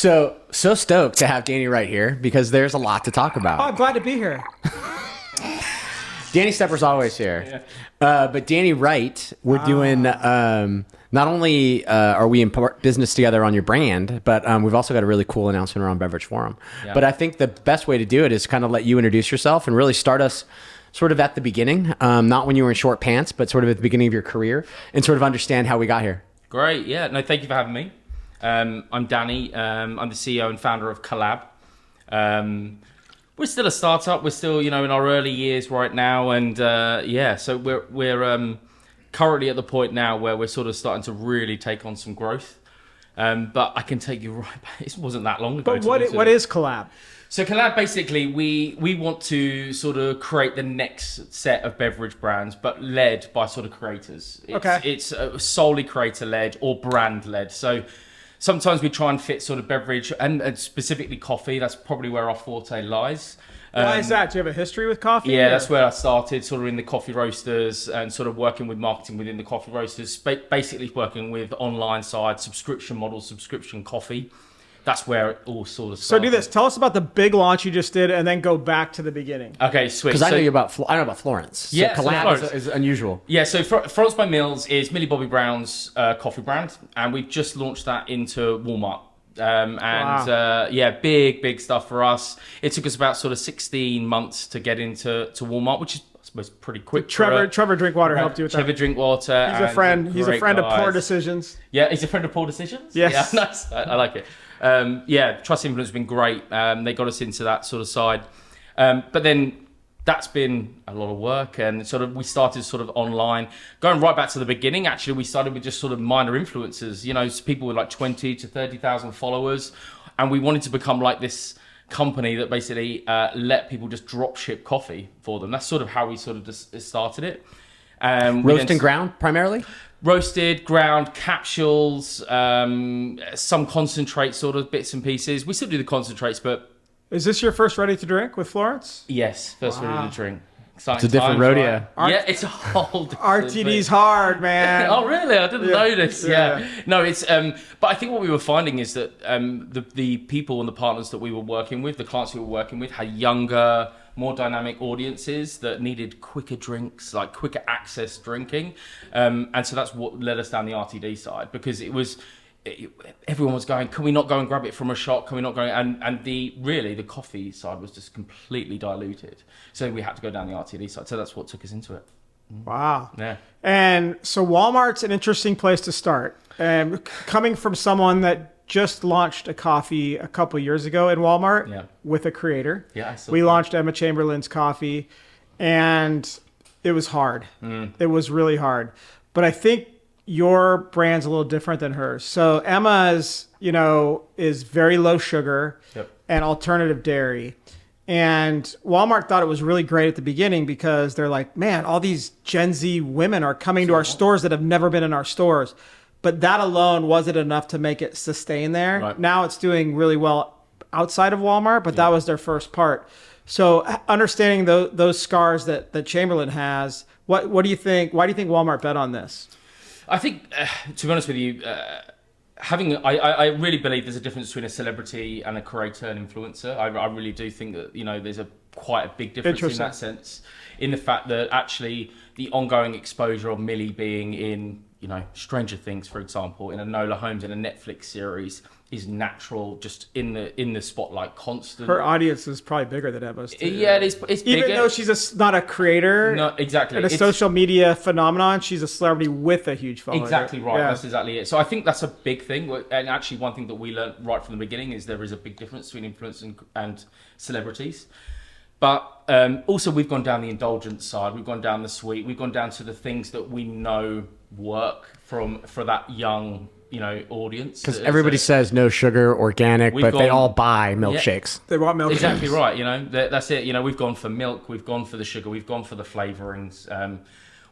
So stoked to have Danny Wright here because there's a lot to talk about. Oh, I'm glad to be here. Danny Stepper's always here. But Danny Wright, we're doing, not only are we in business together on your brand, but we've also got a really cool announcement around Beverage Forum. Yeah. But I think the best way to do it is kind of let you introduce yourself and really start us sort of at the beginning, not when you were in short pants, but sort of at the beginning of your career and sort of understand how we got here. Great. Yeah. No, thank you for having me. I'm Danny. I'm the CEO and founder of Collab. We're still a startup. We're still, in our early years right now. And so we're currently at the point now where we're sort of starting to really take on some growth. But I can take you right back. It wasn't that long ago. But what is Collab? So Collab, basically, we want to sort of create the next set of beverage brands, but led by sort of creators. It's solely creator-led or brand-led. So sometimes we try and fit sort of beverage and specifically coffee. That's probably where our forte lies. Why is that? Do you have a history with coffee? Yeah, that's where I started, sort of in the coffee roasters and sort of working with marketing within the coffee roasters, basically working with online side, subscription models, subscription coffee. That's where it all sort of started. So do this. Tell us about the big launch you just did and then go back to the beginning. Okay, sweet. Because I know about Florence. So yeah, Collab is unusual. Yeah, so Florence by Mills is Millie Bobby Brown's coffee brand, and we've just launched that into Walmart. Wow. Big stuff for us. It took us about sort of 16 months to get into Walmart, which is, I suppose, pretty quick. Trevor Drinkwater helped you with that. Trevor Drinkwater. He's a friend. He's a friend of Poor Decisions. Yeah, he's a friend of Poor Decisions? Yes. Yeah, nice. I like it. Trust Influence has been great. They got us into that sort of side. But then that's been a lot of work, and sort of we started sort of online, going right back to the beginning. Actually, we started with just sort of minor influencers, people with like 20 to 30,000 followers, and we wanted to become like this company that basically let people just drop ship coffee for them. That's sort of how we sort of just started it. Roast and ground primarily? Roasted, ground, capsules, some concentrate sort of bits and pieces. We still do the concentrates, but... Is this your first ready to drink with Florence? Yes, first ready to drink. Exciting it's a different times, rodeo. Right? Yeah, it's a whole different RTD's hard, man. Oh, really? I didn't know this. Yeah. No, it's... but I think what we were finding is that the people and the partners that we were working with, the clients we were working with, had younger, more dynamic audiences that needed quicker drinks, like quicker access drinking. And so that's what led us down the RTD side, because everyone was going, can we not go and grab it from a shop? Can we not go? And the coffee side was just completely diluted. So we had to go down the RTD side. So that's what took us into it. Wow. Yeah. And so Walmart's an interesting place to start. Coming from someone that just launched a coffee a couple years ago in Walmart with a creator. Yeah, we launched Emma Chamberlain's coffee, and it was hard. It was really hard. But I think your brand's a little different than hers. So Emma's, is very low sugar and alternative dairy. And Walmart thought it was really great at the beginning because they're like, man, all these Gen Z women are coming to our stores that have never been in our stores. But that alone wasn't enough to make it sustain there. Right. Now it's doing really well outside of Walmart, but that was their first part. So understanding those scars that Chamberlain has, what do you think? Why do you think Walmart bet on this? I think, to be honest with you, I really believe there's a difference between a celebrity and a creator and influencer. I really do think that, there's quite a big difference in that sense, in the fact that actually the ongoing exposure of Millie being in, Stranger Things, for example, in Enola Holmes, in a Netflix series, is natural, just in the spotlight, constant. Her audience is probably bigger than Emma's too. Yeah, it's bigger. Even though she's not a creator, no, exactly, and a social media phenomenon, she's a celebrity with a huge following. Exactly right. Yeah. That's exactly it. So I think that's a big thing, and actually one thing that we learned right from the beginning is there is a big difference between influencers and celebrities. But also we've gone down the indulgence side, we've gone down the sweet, we've gone down to the things that we know work for that young audience. Because everybody says no sugar, organic, but they all buy milkshakes. They want milkshakes. Exactly right. That's it. We've gone for milk, we've gone for the sugar, we've gone for the flavorings.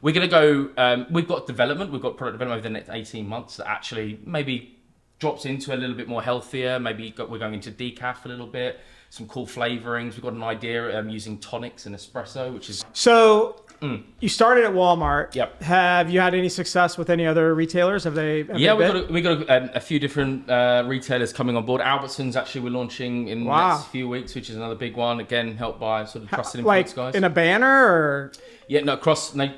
We're going to go, we've got development, we've got product development over the next 18 months that actually maybe drops into a little bit more healthier. Maybe we're going into decaf a little bit, some cool flavorings. We've got an idea using tonics and espresso, which is... So you started at Walmart. Yep. Have you had any success with any other retailers? Have they? We got a few different retailers coming on board. Albertsons actually we're launching in the next few weeks, which is another big one. Again, helped by sort of trusted influence guys. In a banner or? Yeah, no,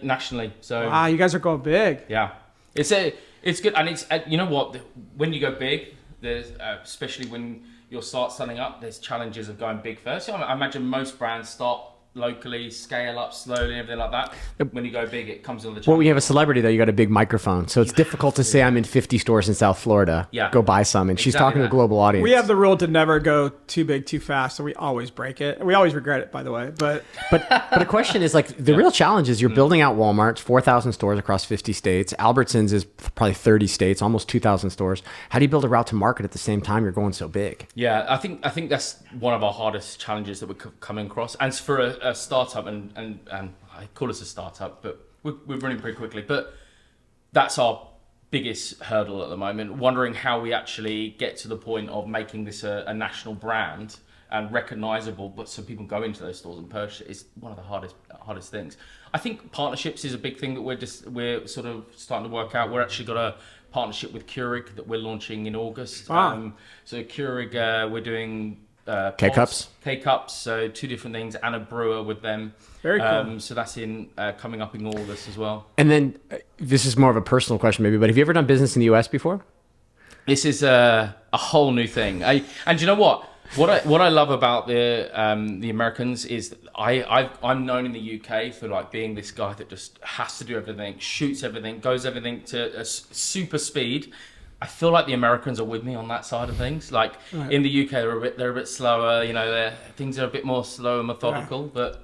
nationally. So wow, you guys are going big. Yeah, it's good, and it's you know what, when you go big, there's especially when you'll start selling up, there's challenges of going big first. I imagine most brands start locally, scale up slowly, and everything like that. When you go big, it comes with the challenge. Well, we have a celebrity though. You got a big microphone, so it's difficult to say I'm in 50 stores in South Florida. Yeah, go buy some, and she's talking to a global audience. We have the rule to never go too big too fast, so we always break it. We always regret it, by the way. But the question is like the real challenge is you're building out Walmart's 4,000 stores across 50 states. Albertsons is probably 30 states, almost 2,000 stores. How do you build a route to market at the same time you're going so big? Yeah, I think that's one of our hardest challenges that we're coming across, and for a startup and I call us a startup, but we're running pretty quickly. But that's our biggest hurdle at the moment, wondering how we actually get to the point of making this a national brand and recognizable, but so people go into those stores and purchase it is one of the hardest things. I think partnerships is a big thing that we're sort of starting to work out. We're actually got a partnership with Keurig that we're launching in August. Wow. So Keurig, we're doing K-Cups, so 2 different things, and a brewer with them. Very cool. So that's coming up in August as well. And then this is more of a personal question maybe, but have you ever done business in the US before? This is a whole new thing. And you know what? What I love about the Americans is that I'm known in the UK for like being this guy that just has to do everything, shoots everything, goes everything to a super speed. I feel like the Americans are with me on that side of things. Like in the UK, they're a bit slower. You know, things are a bit more slow and methodical. But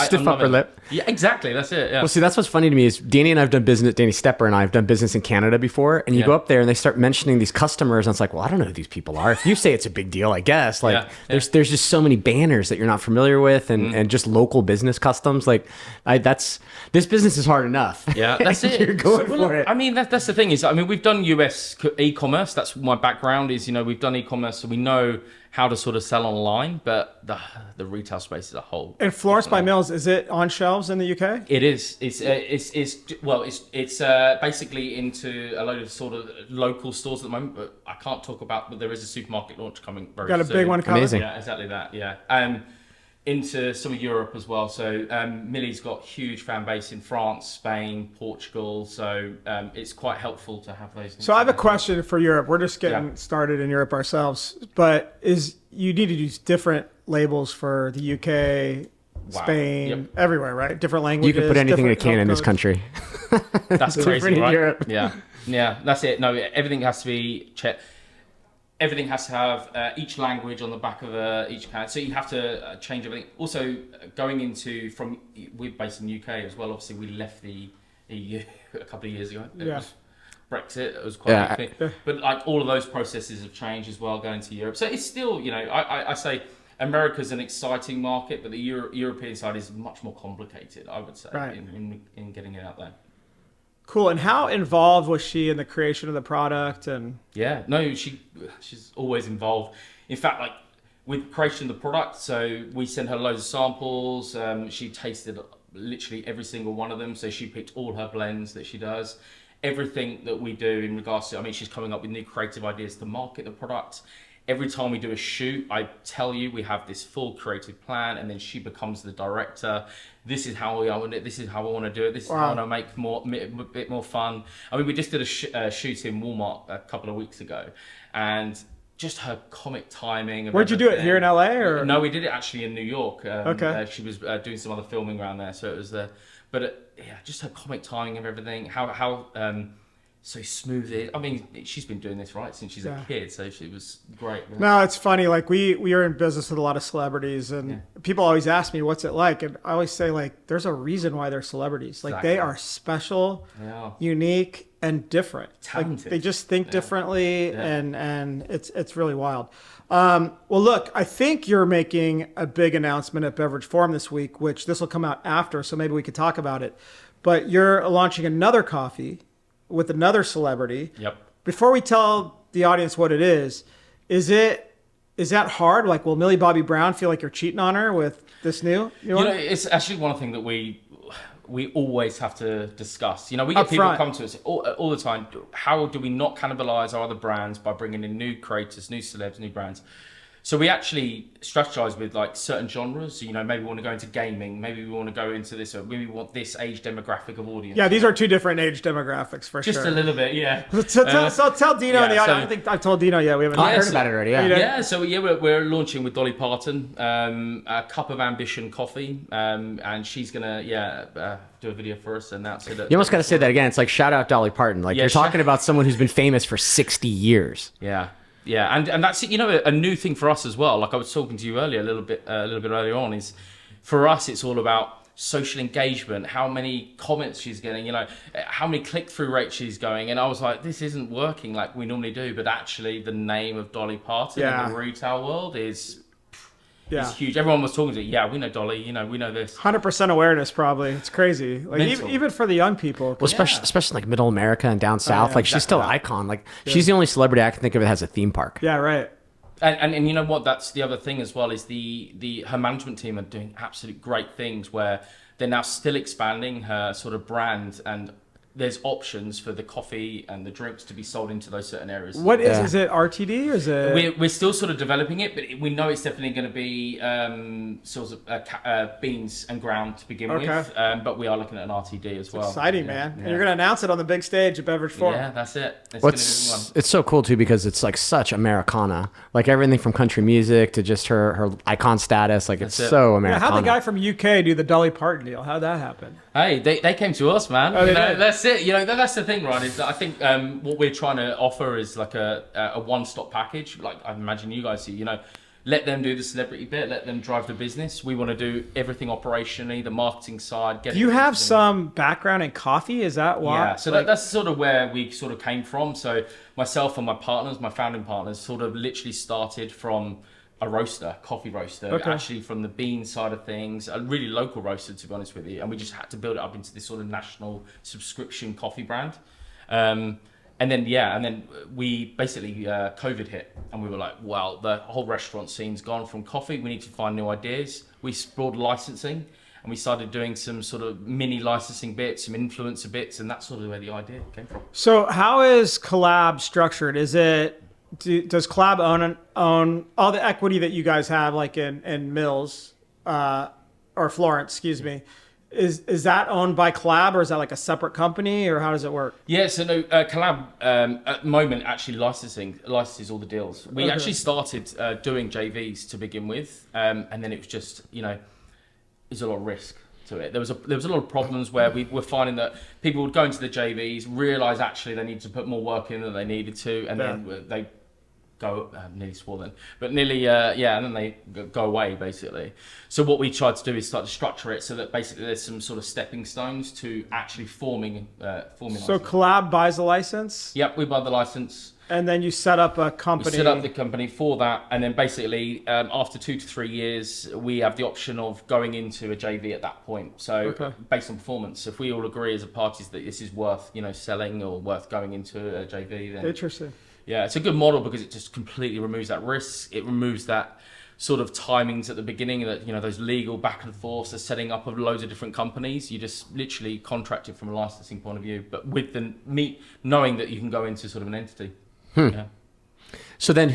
stiff upper lip. Yeah, exactly. That's it. Yeah. Well, see, that's what's funny to me is Danny and I have done business. Danny Stepper and I have done business in Canada before, and you go up there and they start mentioning these customers, and it's like, well, I don't know who these people are. If you say it's a big deal, I guess. Like, there's just so many banners that you're not familiar with, and just local business customs. Like, this business is hard enough. Yeah, that's it. You're going for it. I mean, that's the thing is, I mean, we've done US e-commerce. That's my background. Is we've done e-commerce, so we know how to sort of sell online, but the retail space as a whole. And Florence by Mills, is it on shelves in the UK? It is. It's basically into a load of sort of local stores at the moment, but I can't talk about. But there is a supermarket launch coming very soon. Got a big one coming. Amazing. Yeah, exactly that. Yeah. Into some of Europe as well. So Millie's got huge fan base in France, Spain, Portugal. So it's quite helpful to have those. So I have a question for Europe. We're just getting started in Europe ourselves, but you need to use different labels for the UK, Spain, everywhere, right? Different languages. You can put anything in a can in this country. That's crazy, right? Europe. Yeah, that's it. No, everything has to be checked. Everything has to have each language on the back of each can, so you have to change everything. Also, going into we're based in the UK as well. Obviously, we left the EU a couple of years ago. It was Brexit. It was quite a big thing. But like all of those processes have changed as well going to Europe. So it's still, I say America's an exciting market, but the European side is much more complicated, I would say, in getting it out there. Cool. And how involved was she in the creation of the product? And she's always involved. In fact, like with creation of the product, so we sent her loads of samples. She tasted literally every single one of them. So she picked all her blends that she does. Everything that we do in regards to, she's coming up with new creative ideas to market the product. Every time we do a shoot, I tell you, we have this full creative plan, and then she becomes the director. This is how I want it. This is how I want to do it. This is how I want to make a bit more fun. We just did a shoot in Walmart a couple of weeks ago, and just her comic timing. Where'd you do it? Here in LA, or no? We did it actually in New York. Okay. She was doing some other filming around there, so it was there. But just her comic timing of everything. How so smooth it. She's been doing this since she's a kid, so she was great. No, it's funny. Like we are in business with a lot of celebrities, and people always ask me, "What's it like?" And I always say, like, there's a reason why they're celebrities. Like they are special, unique, and different. Talented. Like, they just think differently, and it's really wild. Well, look, I think you're making a big announcement at Beverage Forum this week, which this will come out after, so maybe we could talk about it. But you're launching another coffee with another celebrity. Yep. Before we tell the audience what it is that hard? Like, will Millie Bobby Brown feel like you're cheating on her with this new? It's actually one thing that we always have to discuss. You know, we get people come to us all the time. How do we not cannibalize our other brands by bringing in new creators, new celebs, new brands? So we actually strategize with like certain genres. You know, maybe we want to go into gaming. Maybe we want to go into this, or maybe we want this age demographic of audience. Yeah, these are two different age demographics for sure. Just a little bit, yeah. So tell Dino in the audience. I don't think I've told Dino yet. We haven't heard about it already. Yeah. Yeah. So we're launching with Dolly Parton, a Cup of Ambition coffee, and she's gonna do a video for us and announce it. You almost got to say that again. It's like shout out Dolly Parton. Like you're talking about someone who's been famous for 60 years. Yeah. Yeah, and that's, you know, a new thing for us as well. Like I was talking to you earlier, a little bit earlier on, is for us it's all about social engagement, how many comments she's getting, you know, how many click-through rates she's going. And I was like, this isn't working like we normally do. But actually the name of Dolly Parton in the retail world is huge. Everyone was talking to it. Yeah, we know Dolly, you know, we know this. 100% awareness probably. It's crazy. Like even for the young people. Well, especially like middle America and down south. Like she's still an icon. Like she's the only celebrity I can think of that has a theme park. Yeah, right. And you know what? That's the other thing as well, is her management team are doing absolute great things where they're now still expanding her sort of brand, and there's options for the coffee and the drinks to be sold into those certain areas. What is it? RTD or is it? We're still sort of developing it, but we know it's definitely going to be sort of beans and ground to begin with. But we are looking at an RTD as well. Exciting, man! And you're going to announce it on the big stage at Beverage Forum. Yeah, that's it. It's so cool too because it's like such Americana, like everything from country music to just her icon status. Like it's so Americana. How'd the guy from UK do the Dolly Parton deal? How'd that happen? Hey, they came to us, man. Oh, that's it. You know, that's the thing, right? Is that I think what we're trying to offer is like a one-stop package. Like I imagine you guys see, you know, let them do the celebrity bit, let them drive the business. We want to do everything operationally, the marketing side. Do you have some background in coffee? Is that why? Yeah, so that's sort of where we sort of came from. So myself and my partners, my founding partners, sort of literally started from a coffee roaster, actually from the bean side of things, a really local roaster, to be honest with you. And we just had to build it up into this sort of national subscription coffee brand. And then we basically, COVID hit and we were like, well, the whole restaurant scene's gone from coffee. We need to find new ideas. We explored licensing and we started doing some sort of mini licensing bits, some influencer bits, and that's sort of where the idea came from. So how is Collab structured? Does Collab own all the equity that you guys have, like in Mills or Florence, excuse me? Is that owned by Collab, or is that like a separate company, or how does it work? Yeah, so no, Collab at the moment actually licenses all the deals. We actually started doing JVs to begin with, and then it was just, you know, there's a lot of risk to it. There was a lot of problems where we were finding that people would go into the JVs, realize actually they needed to put more work in than they needed to, and then they go, nearly swore then, but nearly, and then they go away basically. So what we tried to do is start to structure it so that basically there's some sort of stepping stones to actually forming. So Collab buys a license? Yep, we buy the license. And then you set up a company. We set up the company for that, and then basically after 2 to 3 years, we have the option of going into a JV at that point. So based on performance, if we all agree as a parties that this is worth, you know, selling or worth going into a JV, then interesting. Yeah, it's a good model because it just completely removes that risk. It removes that sort of timings at the beginning, that, you know, those legal back and forth, the setting up of loads of different companies. You just literally contract it from a licensing point of view, but with knowing that you can go into sort of an entity. Yeah. So then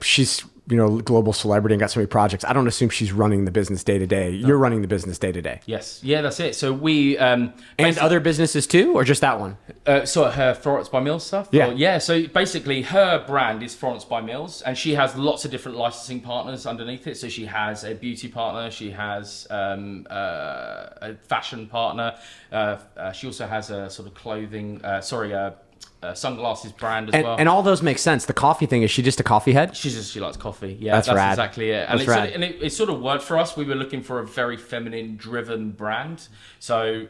she's, you know, global celebrity and got so many projects. I don't assume she's running the business day to day. You're running the business day to day. Yes. Yeah, that's it. So we... and other businesses too, or just that one? So her Florence by Mills stuff? Yeah. So basically her brand is Florence by Mills, and she has lots of different licensing partners underneath it. So she has a beauty partner. She has a fashion partner. She also has a sort of clothing... sunglasses brand as well. And all those make sense. The coffee thing, is she just a coffee head? She likes coffee. Yeah, that's rad. Exactly it. And it sort of worked for us. We were looking for a very feminine driven brand. So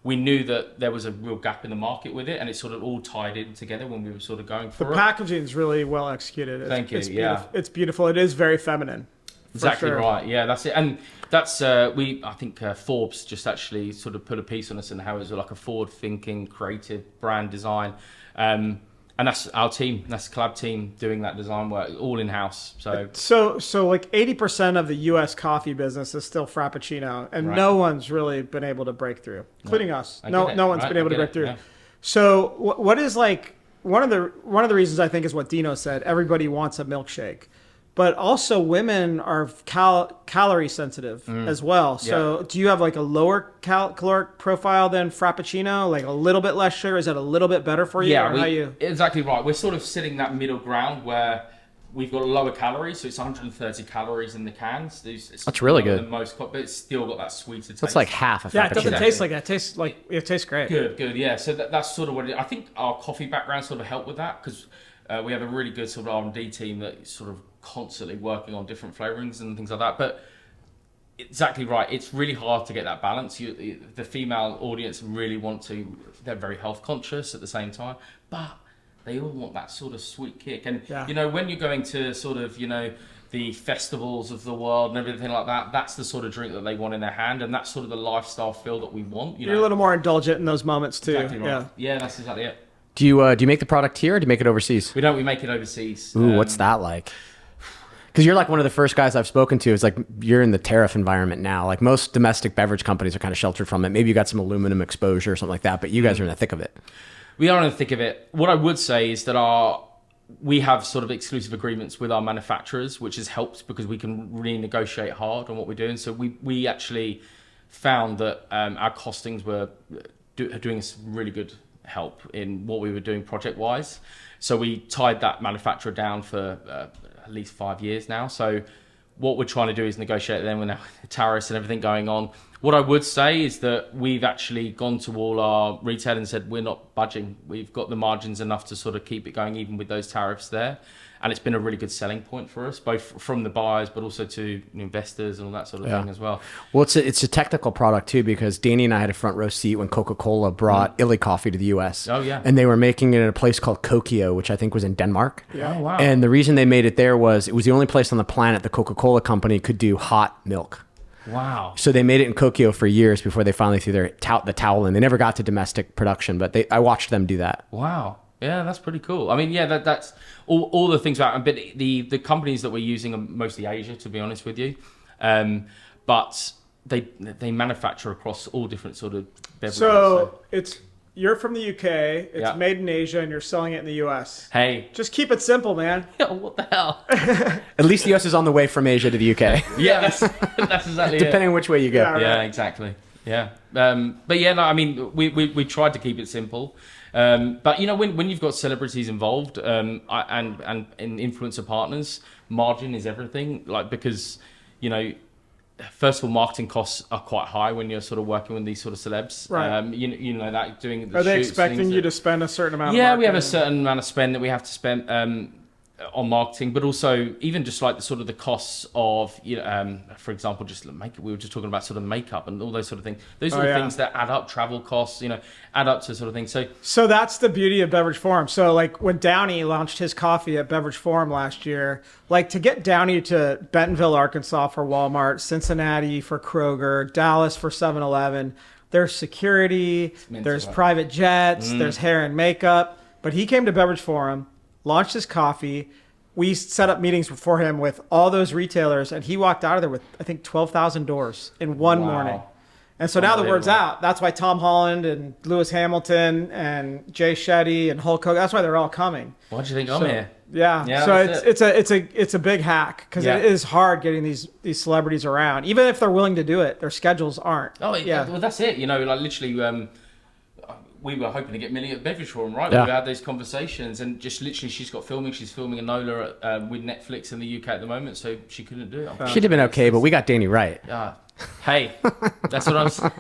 we knew that there was a real gap in the market with it, and it sort of all tied in together when we were sort of going for it. The packaging is really well executed. Thank you. It's beautiful. It is very feminine. Exactly right. Yeah, that's it. And that's I think Forbes just actually sort of put a piece on us on how it was like a forward-thinking, creative brand design. And that's our team. That's the Collab team doing that design work, all in house. So like 80% of the U.S. coffee business is still Frappuccino, and no one's really been able to break through, including us. No one's been able to break through. Yeah. So what is like one of the reasons I think is what Dino said. Everybody wants a milkshake, but also women are calorie sensitive as well. So do you have like a lower caloric profile than Frappuccino, like a little bit less sugar? Is that a little bit better for you? Yeah, exactly right. We're sort of sitting that middle ground where we've got lower calories, so it's 130 calories in the cans. That's really good. The most, but it's still got that sweeter taste. That's like half of Frappuccino. Yeah, it doesn't taste like that. It tastes great. Good. Yeah, so that's sort of what I think our coffee background sort of helped with that, because we have a really good sort of R&D team that sort of constantly working on different flavorings and things like that. But exactly right, it's really hard to get that balance. The female audience really they're very health conscious at the same time, but they all want that sort of sweet kick. And when you're going to sort of the festivals of the world and everything like that, that's the sort of drink that they want in their hand, and that's sort of the lifestyle feel that we want. You're a little more indulgent in those moments too. Exactly right. Yeah, that's exactly it. Do you make the product here, or do you make it overseas? We don't. We make it overseas. Ooh, what's that like? Because you're like one of the first guys I've spoken to. It's like you're in the tariff environment now. Like most domestic beverage companies are kind of sheltered from it. Maybe you got some aluminum exposure or something like that, but you guys are in the thick of it. We are in the thick of it. What I would say is that we have sort of exclusive agreements with our manufacturers, which has helped because we can renegotiate hard on what we're doing. So we actually found that our costings were doing us really good help in what we were doing project-wise. So we tied that manufacturer down for at least 5 years now. So what we're trying to do is negotiate them with the tariffs and everything going on. What I would say is that we've actually gone to all our retail and said we're not budging. We've got the margins enough to sort of keep it going even with those tariffs there. And it's been a really good selling point for us, both from the buyers, but also to investors and all that sort of thing as well. Well, it's a technical product too, because Danny and I had a front row seat when Coca-Cola brought Illy coffee to the U.S. Oh, yeah. And they were making it at a place called Kokio, which I think was in Denmark. Yeah. Oh, wow. And the reason they made it there was it was the only place on the planet the Coca-Cola company could do hot milk. Wow. So they made it in Kokio for years before they finally threw the towel in. They never got to domestic production, but I watched them do that. Wow. Yeah, that's pretty cool. I mean, yeah, that's all the things about it. But the companies that we're using are mostly Asia, to be honest with you. But they manufacture across all different sort of beverages. So you're from the UK, it's made in Asia, and you're selling it in the US. Hey. Just keep it simple, man. What the hell? At least the US is on the way from Asia to the UK. Yeah, that's exactly Depending on which way you go. Yeah, right. Yeah, exactly. Yeah. But yeah, no, I mean, we tried to keep it simple. But when you've got celebrities involved and influencer partners, margin is everything. Like, because first of all, marketing costs are quite high when you're sort of working with these sort of celebs. Right. That doing. Are they expecting you to spend a certain amount? Yeah, of we have a certain amount of spend that we have to spend on marketing, but also even just like the costs of for example, just makeup. We were just talking about sort of makeup and all those sort of things. Those are things that add up. Travel costs, add up to sort of things. So that's the beauty of Beverage Forum. So like when Downey launched his coffee at Beverage Forum last year, like to get Downey to Bentonville, Arkansas for Walmart, Cincinnati for Kroger, Dallas for 7-Eleven, there's security, there's private jets, there's hair and makeup. But he came to Beverage Forum, launched his coffee. We set up meetings for him with all those retailers, and he walked out of there with, I think, 12,000 doors in one morning. And so now the word's out. That's why Tom Holland and Lewis Hamilton and Jay Shetty and Hulk Hogan, that's why they're all coming. Why do you think I'm here? Yeah. So it's a big hack, because it is hard getting these celebrities around. Even if they're willing to do it, their schedules aren't. Oh, yeah. Well, that's it. Like literally... we were hoping to get Millie at Beverage Forum, right? Yeah. We had those conversations, and just literally, she's filming a Nola with Netflix in the UK at the moment, so she couldn't do it. She'd have been okay, but we got Danny Wright. Hey, that's what I was. I'll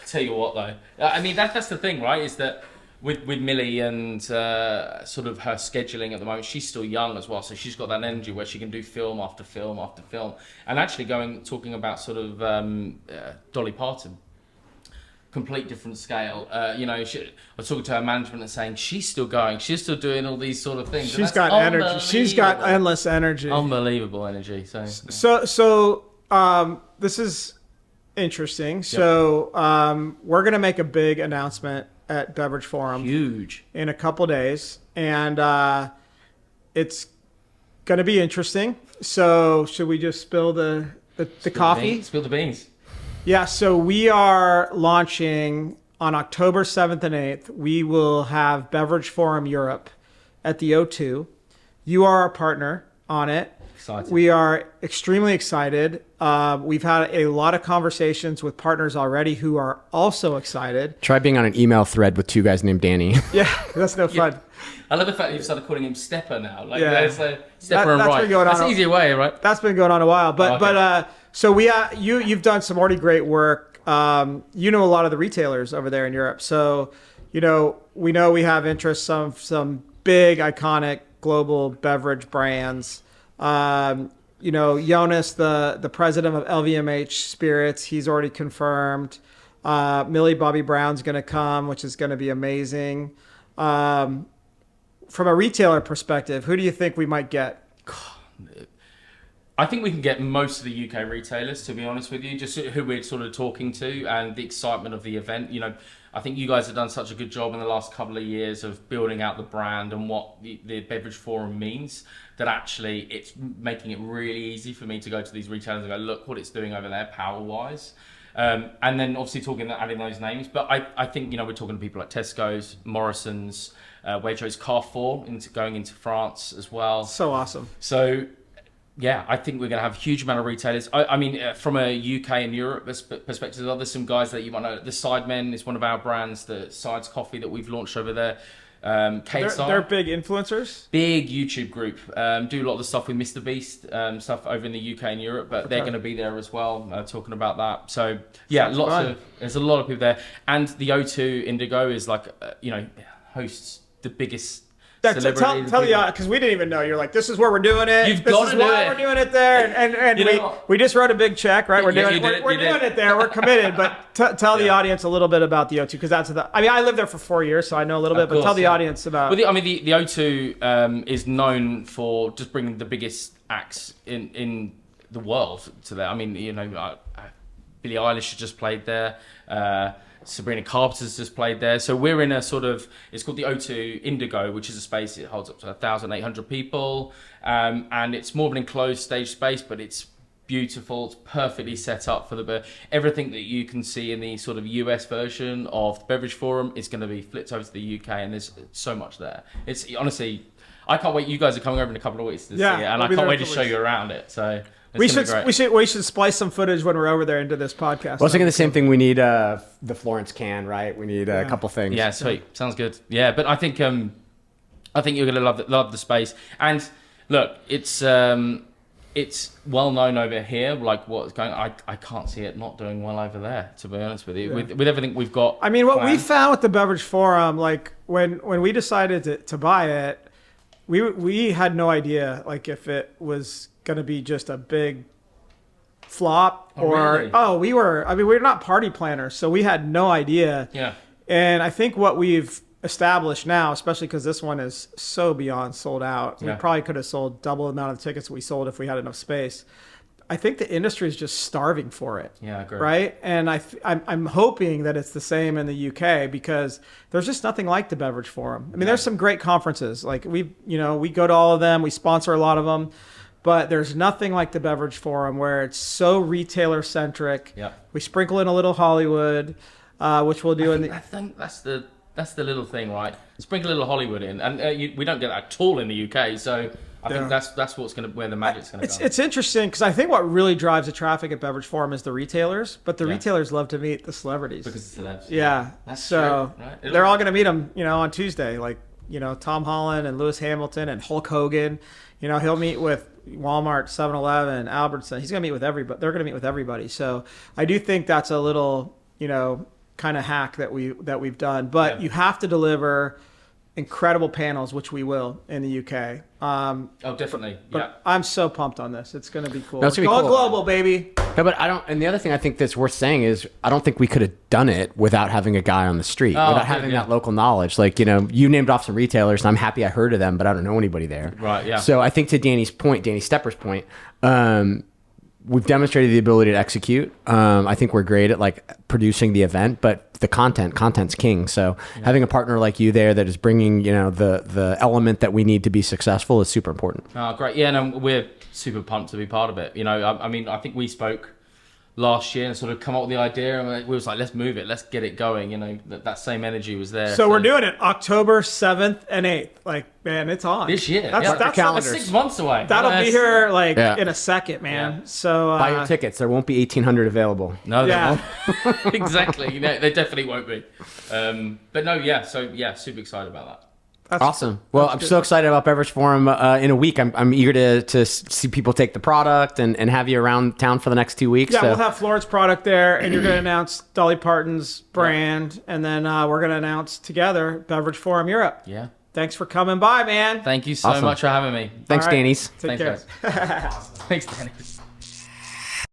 tell you what, though. I mean, that's the thing, right? Is that with Millie and sort of her scheduling at the moment, she's still young as well, so she's got that energy where she can do film after film after film, and actually talking about sort of Dolly Parton. Complete different scale. I was talking to her management and saying she's still going, she's still doing all these sort of things. She's got energy. She's got endless energy. Unbelievable energy. So this is interesting. Yep. So we're gonna make a big announcement at Beverage Forum. Huge. In a couple days. And it's going to be interesting. So should we just spill the coffee? Spill the beans. Yeah, so we are launching on October 7th and 8th. We will have Beverage Forum Europe at the O2. You are our partner on it. Excited. We are extremely excited. We've had a lot of conversations with partners already who are also excited. Try being on an email thread with two guys named Danny. Yeah, that's no fun. Yeah. I love the fact that you've started calling him Stepper now. Like, Yeah. there's a Stepper and That's Wright. been going on That's an easier way, right? That's been going on a while. But Okay. so you've done some already great work. You know a lot of the retailers over there in Europe. So, we know we have interest some big iconic global beverage brands. Jonas, the president of LVMH Spirits, he's already confirmed. Millie Bobby Brown's going to come, which is going to be amazing. From a retailer perspective, who do you think we might get? I think we can get most of the UK retailers, to be honest with you, just who we're sort of talking to and the excitement of the event. I think you guys have done such a good job in the last couple of years of building out the brand and what the Beverage Forum means, that actually it's making it really easy for me to go to these retailers and go, look what it's doing over there power-wise. And then obviously adding those names. But I think, we're talking to people like Tesco's, Morrison's, Waitrose, Carrefour, going into France as well. So awesome. So, yeah, I think we're going to have a huge amount of retailers. I mean, from a UK and Europe perspective, there's some guys that you might know. The Sidemen is one of our brands, the Sides Coffee that we've launched over there. They're big influencers? Big YouTube group. Do a lot of the stuff with Mr. Beast, stuff over in the UK and Europe, but they're going to be there as well, talking about that. So, yeah, there's a lot of people there. And the O2 Indigo is hosts the biggest Tell the because we didn't even know. You're like, this is where we're doing it. You've got to do it. We're doing it there, and we just wrote a big check, right? We're doing it there. We're committed. But tell the audience a little bit about the O2 because I lived there for 4 years, so I know a little bit. But tell the audience about. Well, the O2 is known for just bringing the biggest acts in the world to there. I mean, Billie Eilish has just played there. Sabrina Carpenter's just played there. So we're in a sort of, it's called the O2 Indigo, which is a space, it holds up to 1,800 people. And it's more of an enclosed stage space, but it's beautiful. It's perfectly set up for everything that you can see in the sort of US version of the Beverage Forum is going to be flipped over to the UK, and there's so much there. It's honestly, I can't wait. You guys are coming over in a couple of weeks to see it, and I can't wait to show you around it. So we should splice some footage when we're over there into this podcast. I was thinking the same thing. We need the Florence can, right? We need a couple things. Yeah, sweet. Sounds good. Yeah, but I think you're gonna love the space. And look, it's well known over here, like what's going on. I can't see it not doing well over there, to be honest with you. Yeah. With everything we've got. I mean, what we found with the Beverage Forum, like when we decided to buy it, we had no idea like if it was going to be just a big flop really? we're not party planners, so we had no idea. Yeah. And I think what we've established now, especially because this one is so beyond sold out, we probably could have sold double the amount of tickets we sold if we had enough space. I think the industry is just starving for it. Yeah, I agree. Right? And I'm hoping that it's the same in the UK because there's just nothing like the Beverage Forum. I mean, there's some great conferences. Like we go to all of them. We sponsor a lot of them. But there's nothing like the Beverage Forum where it's so retailer centric. Yeah. We sprinkle in a little Hollywood, which we'll do I think that's the little thing, right? Sprinkle a little Hollywood in, and we don't get that at all in the UK. So I think that's where the magic's going to go. It's interesting because I think what really drives the traffic at Beverage Forum is the retailers, but the retailers love to meet the celebrities because it's celebs. Yeah, that's true. Right? They're all going to meet them, on Tuesday, like Tom Holland and Lewis Hamilton and Hulk Hogan. He'll meet with Walmart, 7-Eleven, Albertson. He's going to meet with everybody. They're going to meet with everybody. So I do think that's a little, kind of hack that we've done. But you have to deliver incredible panels, which we will in the UK. Definitely. But I'm so pumped on this. It's going to be cool. No, it's going gonna be cool. Global, baby. No, but I don't. And the other thing I think that's worth saying is I don't think we could have done it without having a guy on the street, without having that local knowledge. Like you named off some retailers, and I'm happy I heard of them, but I don't know anybody there. Right. Yeah. So I think to Danny Stepper's point, we've demonstrated the ability to execute. I think we're great at like producing the event, but the content's king. So having a partner like you there that is bringing, the element that we need to be successful is super important. Oh, great. Yeah, and we're super pumped to be part of it. I mean, I think we spoke last year and sort of come up with the idea, and we was like, let's move it, let's get it going. That same energy was there. So we're doing it October 7th and 8th. Like, man, it's on this year. That's 6 months away. That'll be here in a second, man. Yeah. So buy your tickets. There won't be 1,800 available. No, there won't. Exactly. There definitely won't be. But no, yeah. So yeah, super excited about that. That's awesome. Well, I'm so excited about Beverage Forum in a week. I'm eager to see people take the product and have you around town for the next 2 weeks. Yeah, we'll have Florence product there, and you're going to announce Dolly Parton's brand, and then we're going to announce together Beverage Forum Europe. Yeah. Thanks for coming by, man. Thank you so much for having me. Thanks, All right. Danny's. Take Thanks, care. guys. Thanks, Danny.